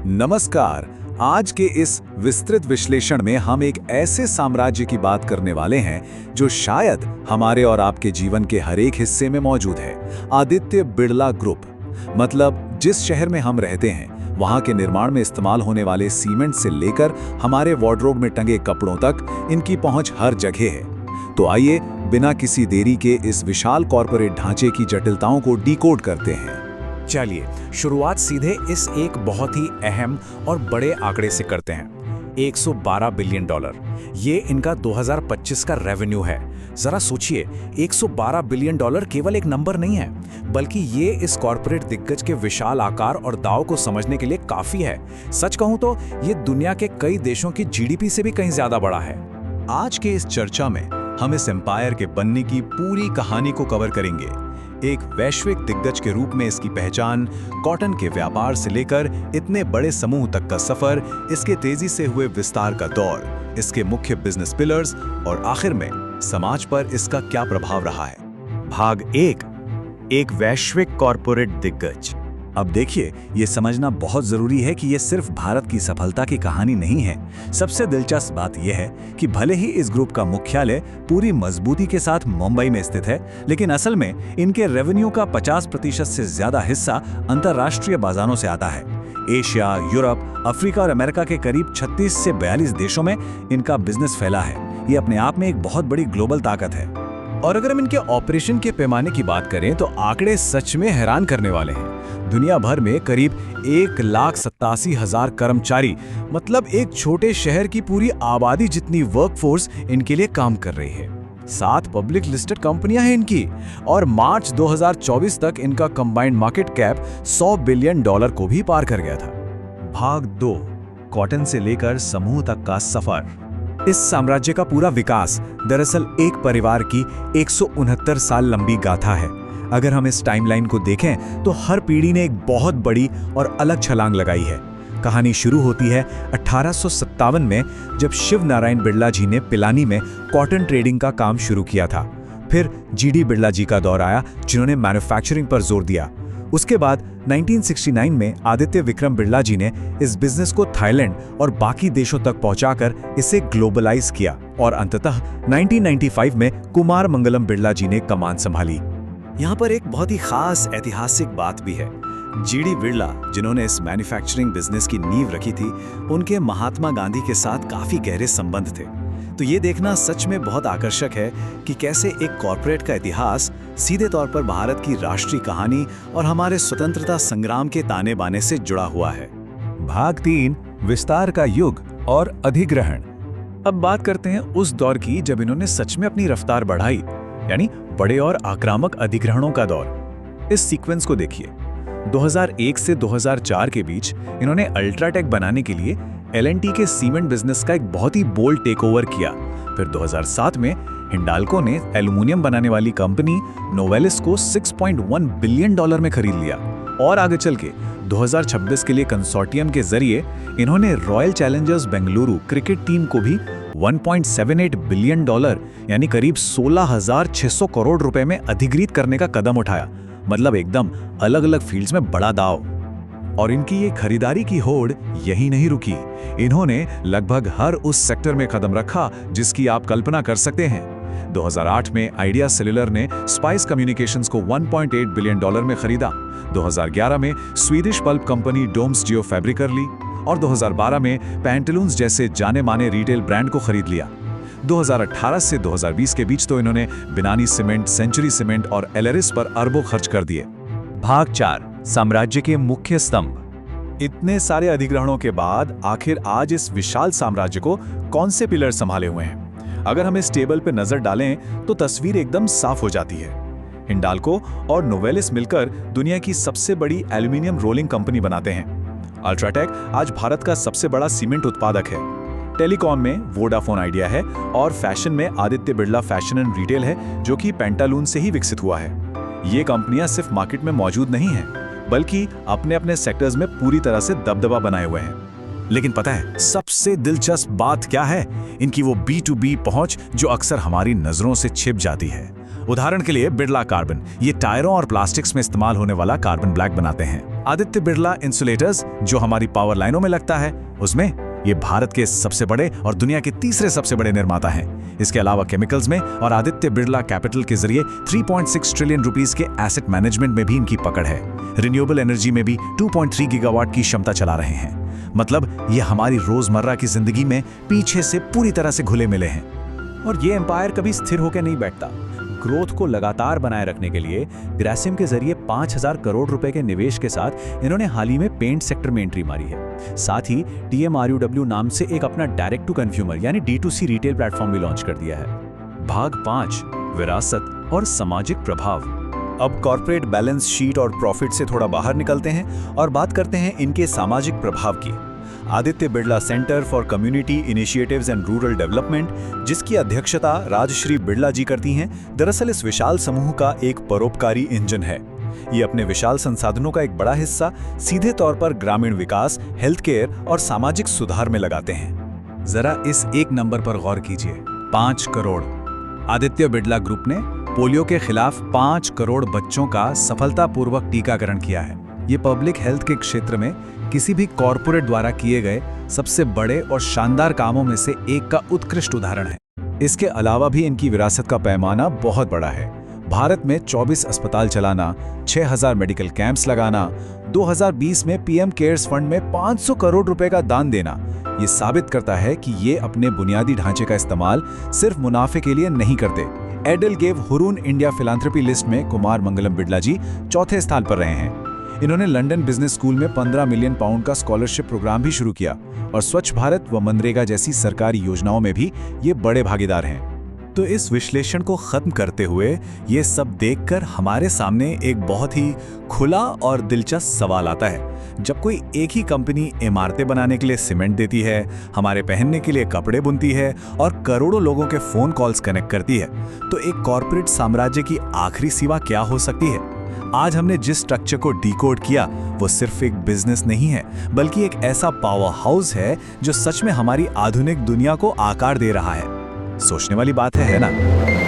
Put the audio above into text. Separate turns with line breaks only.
नमस्कार। आज के इस विस्तृत विश्लेषण में हम एक ऐसे साम्राज्य की बात करने वाले हैं जो शायद हमारे और आपके जीवन के हर एक हिस्से में मौजूद है। आदित्य बिड़ला ग्रुप। मतलब जिस शहर में हम रहते हैं वहां के निर्माण में इस्तेमाल होने वाले सीमेंट से लेकर हमारे वार्डरोब में टंगे कपड़ों तक इनकी पहुंच हर जगह है। तो आइए बिना किसी देरी के इस विशाल कॉरपोरेट ढांचे की जटिलताओं को डिकोड करते हैं।
चलिए शुरुआत सीधे इस एक बहुत ही अहम और बड़े आंकड़े से करते हैं। 112 बिलियन डॉलर, ये इनका 2025 का रेवेन्यू है। जरा सोचिए, 112 बिलियन डॉलर केवल एक नंबर नहीं है, बल्कि ये इस कॉर्पोरेट दिग्गज के विशाल आकार और दाव को समझने के लिए काफी है। सच कहूं तो ये दुनिया के कई देशों की जीडीपी से भी कहीं ज्यादा बड़ा है।
आज के इस चर्चा में हम इस एम्पायर के बनने की पूरी कहानी को कवर करेंगे। एक वैश्विक दिग्गज के रूप में इसकी पहचान, कॉटन के व्यापार से लेकर इतने बड़े समूह तक का सफर, इसके तेजी से हुए विस्तार का दौर, इसके मुख्य बिजनेस पिलर्स और आखिर में समाज पर इसका क्या प्रभाव रहा है।
भाग 1, एक वैश्विक कॉर्पोरेट दिग्गज।
अब देखिए, ये समझना बहुत जरूरी है कि ये सिर्फ भारत की सफलता की कहानी नहीं है। सबसे दिलचस्प बात यह है कि भले ही इस ग्रुप का मुख्यालय पूरी मजबूती के साथ मुंबई में स्थित है, लेकिन असल में इनके रेवेन्यू का 50% से ज्यादा हिस्सा अंतर्राष्ट्रीय बाजारों से आता है। एशिया, यूरोप, अफ्रीका और अमेरिका के करीब 36 से 42 देशों में इनका बिजनेस फैला है। ये अपने आप में एक बहुत बड़ी ग्लोबल ताकत है।
और अगर हम इनके ऑपरेशन के पैमाने की बात करें तो आंकड़े सच में हैरान करने वाले हैं। दुनिया भर में करीब 1,87,000 कर्मचारी, मतलब एक छोटे शहर की पूरी आबादी जितनी वर्कफोर्स इनके लिए काम कर रही है। 7 पब्लिक लिस्टेड कंपनियां हैं इनकी, और मार्च 2024 तक इनका combined market cap 100 billion dollar को भी पार कर गया था।
भाग 2, कॉटन से लेकर समूह तक का सफर।
इस साम्राज्य का पूरा विकास दरअसल एक परिवार की 169 साल लंबी गाथा है। अगर हम इस टाइमलाइन को देखें तो हर पीढ़ी ने एक बहुत बड़ी और अलग छलांग लगाई है। कहानी शुरू होती है 1857 में, जब शिव नारायण बिड़ला जी ने पिलानी में कॉटन ट्रेडिंग का काम शुरू किया था। फिर जीडी बिड़ला जी का दौर आया, जिन्होंने मैन्युफैक्चरिंग पर जोर दिया। उसके बाद 1969 में आदित्य विक्रम बिड़ला जी ने इस बिजनेस को थाईलैंड और बाकी देशों तक पहुंचाकर इसे ग्लोबलाइज किया, और अंततः 1995 में कुमार मंगलम बिड़ला जी ने कमान संभाली।
यहाँ पर एक बहुत ही खास ऐतिहासिक बात भी है। जीडी बिड़ला, जिन्होंने इस मैन्युफैक्चरिंग बिजनेस की नींव रखी थी, उनके महात्मा गांधी के साथ काफी गहरे संबंध थे। तो ये देखना सच में बहुत आकर्षक है कि कैसे एक कॉर्पोरेट का इतिहास सीधे तौर पर भारत की राष्ट्रीय कहानी और हमारे स्वतंत्रता संग्राम के ताने बाने से जुड़ा हुआ है।
भाग 3, विस्तार का युग और अधिग्रहण। अब बात करते हैं उस दौर की जब इन्होंने सच में अपनी रफ्तार बढ़ाई, यानी बड़े और आक्रामक अधिग्रहणों का दौर। इस सीक्वेंस को देखिए। 2001 से 2004 के बीच इन्होंने अल्ट्राटेक बनाने के लिए L&T के सीमेंट बिजनेस का एक बहुत ही बोल्ड टेकओवर किया। फिर 2007 में हिंडाल्को ने एल्युमिनियम बनाने वाली कंपनी नोवेलिस को 6.1 बिलियन डॉलर में खरीद लिया। और आगे चल के 2026 के लिए कंसोर्टियम के जरिए इन्होंने royal Challengers Bengaluru cricket team को भी 1.78 बिलियन डॉलर यानी करीब 16,600 करोड़ रुपए में अधिग्रहित करने का कदम उठाया। मतलब एकदम अलग अलग फील्ड्स में बड़ा दाव। और इनकी ये खरीदारी की होड़ यही नहीं रुकी। इन्होंने लगभग हर उस सेक्टर में कदम रखा जिसकी आप कल्पना कर सकते हैं। 2008 में आइडिया सेल्युलर ने स्पाइस कम्युनिकेशंस को 1.8 बिलियन डॉलर में खरीदा। 2011 में स्वीडिश पल्प कंपनी डोम्स जियो फैब्रिकर ली, और 2012 में पैंटलून्स जैसे जाने माने रिटेल ब्रांड को खरीद लिया। 2018 से 2020 के बीच तो इन्होंने बिनानी सीमेंट, सेंचुरी सीमेंट और एलेरिस पर अरबों खर्च कर दिए। भाग 4, साम्राज्य के मुख्य स्तंभ।
इतने सारे अधिग्रहणों के बाद आखिर आज इस विशाल साम्राज्य को कौन से पिलर संभाले हुए हैं? अगर हम इस टेबल पर नजर डालें तो तस्वीर एकदम साफ हो जाती है। हिंडाल्को और नोवेलिस मिलकर दुनिया की सबसे बड़ी एल्यूमिनियम रोलिंग कंपनी बनाते हैं। अल्ट्राटेक आज भारत का सबसे बड़ा सीमेंट उत्पादक है। टेलीकॉम में वोडाफोन आइडिया है, और फैशन में Aditya Birla fashion and retail है, जो कि पेंटालून से ही विकसित हुआ है। ये कंपनियां सिर्फ मार्केट में मौजूद नहीं हैं, बल्कि अपने अपने सेक्टर्स में पूरी तरह से दबदबा बनाए हुए हैं। लेकिन पता है सबसे दिलचस्प बात क्या है? इनकी वो B2B पहुंच जो अक्सर हमारी नजरों से छिप जाती है।
उदाहरण के लिए बिरला कार्बन, ये टायरों और प्लास्टिक्स में इस्तेमाल होने वाला कार्बन ब्लैक बनाते हैं। आदित्य बिरला इंसुलेटर्स, जो हमारी पावर लाइनों में लगता है, उसमें ये भारत के सबसे बड़े और दुनिया के तीसरे सबसे बड़े निर्माता हैं। इसके अलावा केमिकल्स में और आदित्य बिरला कैपिटल के जरिए 3.6 ट्रिलियन रुपीस के एसेट मैनेजमेंट में भी इनकी पकड़ है। रिन्यूएबल एनर्जी में भी 2.3 गीगावाट की क्षमता चला रहे हैं। मतलब ये हमारी रोजमर्रा की जिंदगी में पीछे से पूरी तरह से घुले मिले हैं। और ये एम्पायर कभी स्थिर होकर नहीं बैठता। ग्रोथ को लगातार बनाए रखने के लिए ग्रासिम के जरिए 5,000 करोड़ रुपए के निवेश के साथ इन्होंने हाल ही में पेंट सेक्टर में एंट्री मारी है। साथ ही TMRUW नाम से एक अपना डायरेक्ट टू कंज्यूमर यानी D2C रिटेल प्लेटफॉर्म भी लॉन्च कर दिया है। भाग 5, विरासत और सामाजिक प्रभाव।
अब कॉर्पोरेट बैलेंस शीट और प्रॉफिट से थोड़ा बाहर निकलते हैं और बात करते हैं इनके सामाजिक प्रभाव की। Aditya Birla centre for community initiatives and rural development, जिसकी अध्यक्षता राजश्री बिरला जी करती हैं, दरअसल इस विशाल समूह का एक परोपकारी इंजन है। ये अपने विशाल संसाधनों का एक बड़ा हिस्सा सीधे तौर पर ग्रामीण विकास, हेल्थ केयर और सामाजिक सुधार में लगाते हैं।
जरा इस एक नंबर पर गौर कीजिए, 5 करोड़। आदित्य बिरला ग्रुप ने पोलियो के खिलाफ 5 करोड़ बच्चों का सफलतापूर्वक टीकाकरण किया है। ये पब्लिक हेल्थ के क्षेत्र में किसी भी कॉरपोरेट द्वारा किए गए सबसे बड़े और शानदार कामों में से एक का उत्कृष्ट उदाहरण है।
इसके अलावा भी इनकी विरासत का पैमाना बहुत बड़ा है। भारत में 24 अस्पताल चलाना, 6,000 मेडिकल कैंप्स लगाना, 2020 में PM केयर्स फंड में 500 करोड़ रुपए का दान देना, ये साबित करता है कि ये अपने बुनियादी ढांचे का इस्तेमाल सिर्फ मुनाफे के लिए नहीं करते। एडेलगेव हुरून इंडिया फिलांथ्रोपी लिस्ट में कुमार मंगलम बिरला जी चौथे स्थान पर रहे हैं। इन्होंने लंदन बिजनेस स्कूल में 15 मिलियन पाउंड का स्कॉलरशिप प्रोग्राम भी शुरू किया और स्वच्छ भारत व मनरेगा जैसी सरकारी योजनाओं में भी ये बड़े भागीदार हैं।
तो इस विश्लेषण को खत्म करते हुए ये सब देखकर हमारे सामने एक बहुत ही खुला और दिलचस्प सवाल आता है। जब कोई एक ही कंपनी इमारतें बनाने के लिए सीमेंट देती है, हमारे पहनने के लिए कपड़े बुनती है और करोड़ों लोगों के फोन कॉल्स कनेक्ट करती है, तो एक कॉर्पोरेट साम्राज्य की आखिरी सीमा क्या हो सकती है? आज हमने जिस स्ट्रक्चर को डिकोड किया वो सिर्फ एक बिजनेस नहीं है, बल्कि एक ऐसा पावर हाउस है जो सच में हमारी आधुनिक दुनिया को आकार दे रहा है। सोचने वाली बात है ना?